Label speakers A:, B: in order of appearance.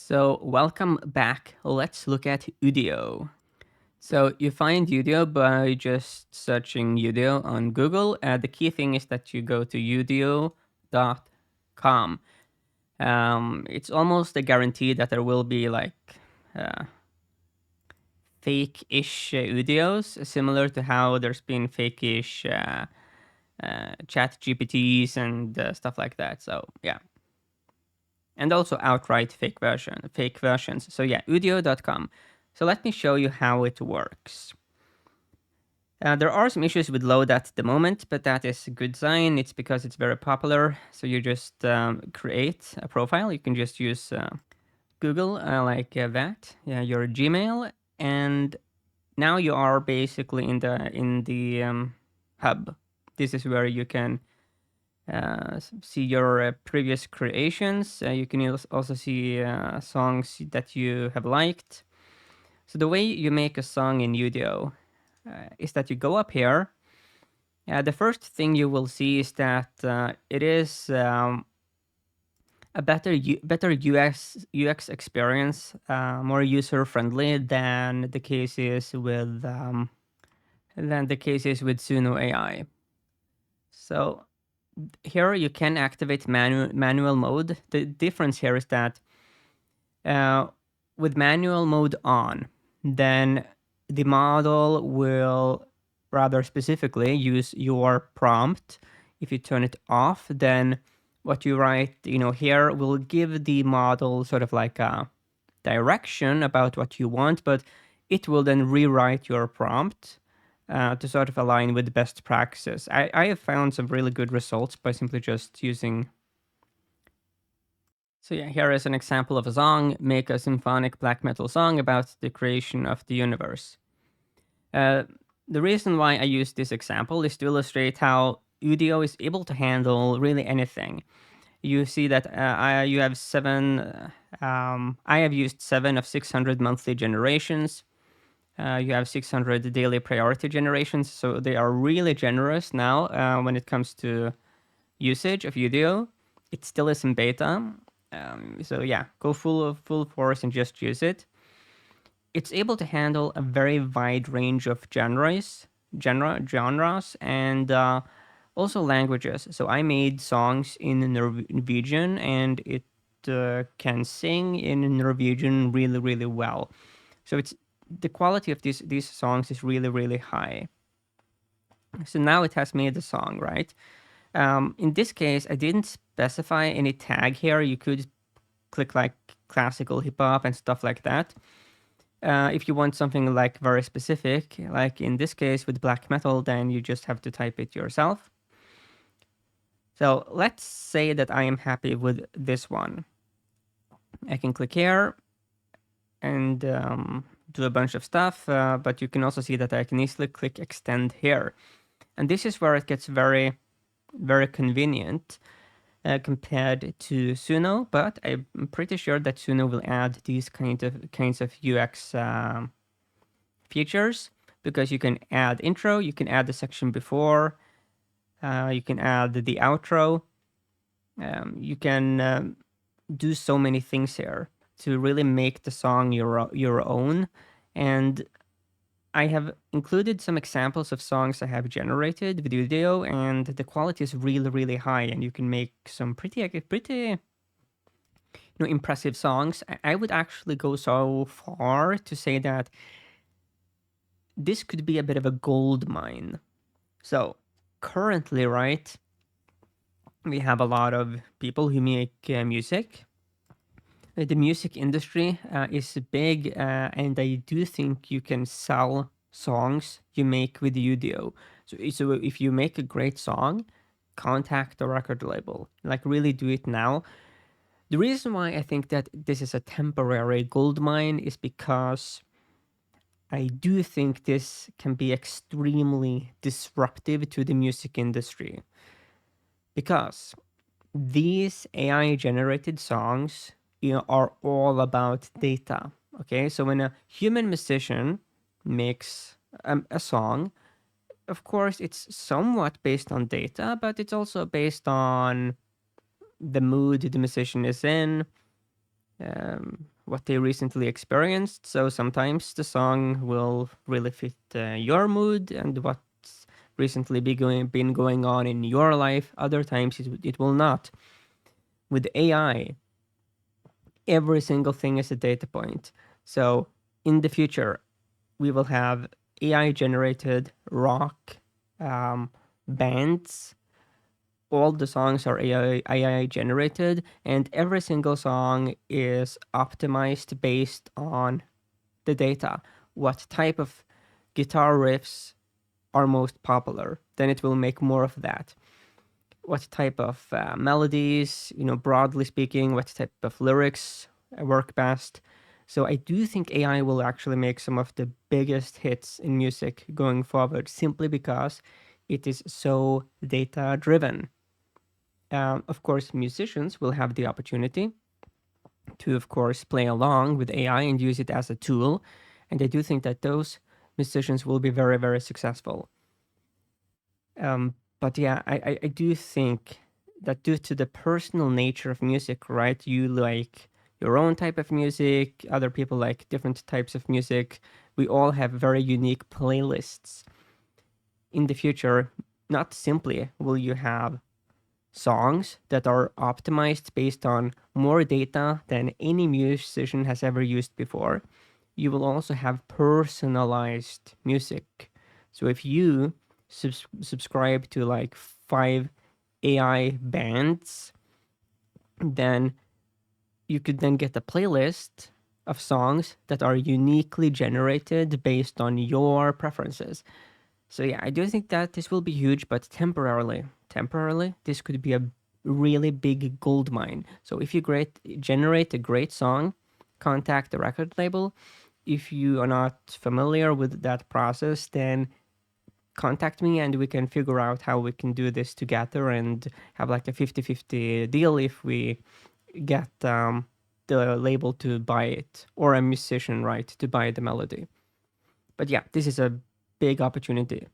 A: So welcome back. Let's look at Udio. So you find Udio by just searching Udio on Google. The key thing is that you go to udio.com. It's almost a guarantee that there will be like uh, fake-ish Udios, similar to how there's been fake-ish chat GPTs and stuff like that. So yeah, and also outright fake versions. So yeah, udio.com. So let me show you how it works. There are some issues with load at the moment, but that is a good sign. It's because it's very popular. So you just create a profile. You can just use Google like that, yeah, your Gmail, and now you are basically in the hub. This is where you can see your previous creations. You can also see songs that you have liked. So the way you make a song in Udio is that you go up here. The first thing you will see is that it is a better UX experience, more user friendly than the case is with Suno AI. So here you can activate manual mode. The difference here is that uh, with manual mode on, then the model will rather specifically use your prompt. If you turn it off, then what you write, here will give the model sort of like a direction about what you want, but it will then rewrite your prompt to sort of align with best practices. I have found some really good results by simply just using. So yeah, here is an example of a song, make a symphonic black metal song about the creation of the universe. Uh, the reason why I use this example is to illustrate how Udio is able to handle really anything. You see that you have I have used 7 of 600 monthly generations. You have 600 daily priority generations, so they are really generous now when it comes to usage of Udio. It still is in beta, so yeah, go full force and just use it. It's able to handle a very wide range of genres, and also languages. So I made songs in Norwegian, and it can sing in Norwegian really, really well. So it's the quality of these songs is really, really high. So now it has made the song, right? In this case, I didn't specify any tag here. You could click like classical hip hop and stuff like that. If you want something like very specific, like in this case with black metal, then you just have to type it yourself. So let's say that I am happy with this one. I can click here and do a bunch of stuff, but you can also see that I can easily click extend here. And this is where it gets very, very convenient compared to Suno, but I'm pretty sure that Suno will add these kinds of UX features, because you can add intro, you can add the section before, you can add the outro, you can do so many things here to really make the song your own. And I have included some examples of songs I have generated with Udio, and the quality is really, really high, and you can make some pretty impressive songs. I would actually go so far to say that this could be a bit of a gold mine. So currently, right, we have a lot of people who make music. The music industry is big, and I do think you can sell songs you make with Udio. So if you make a great song, contact the record label. Like really do it now. The reason why I think that this is a temporary gold mine is because I do think this can be extremely disruptive to the music industry. Because these AI generated songs, are all about data. Okay, so when a human musician makes a song, of course it's somewhat based on data, but it's also based on the mood the musician is in, what they recently experienced. So sometimes the song will really fit your mood and what's recently been going on in your life. Other times it will not. With AI, every single thing is a data point. So in the future, we will have AI generated rock um, bands. All the songs are AI generated, and every single song is optimized based on the data. What type of guitar riffs are most popular? Then it will make more of that. What type of melodies, broadly speaking, what type of lyrics work best? So I do think AI will actually make some of the biggest hits in music going forward simply because it is so data driven. Of course, musicians will have the opportunity to, of course, play along with AI and use it as a tool. And I do think that those musicians will be very, very successful. But yeah, I do think that due to the personal nature of music, right? You like your own type of music, other people like different types of music. We all have very unique playlists. In the future, not simply will you have songs that are optimized based on more data than any musician has ever used before. You will also have personalized music. So if you subscribe to like 5 AI bands, then you could then get a playlist of songs that are uniquely generated based on your preferences. So yeah, I do think that this will be huge, but temporarily, this could be a really big gold mine. So if you generate a great song, contact the record label. If you are not familiar with that process, then contact me and we can figure out how we can do this together and have like a 50-50 deal if we get the label to buy it or a musician right to buy the melody. But yeah, this is a big opportunity.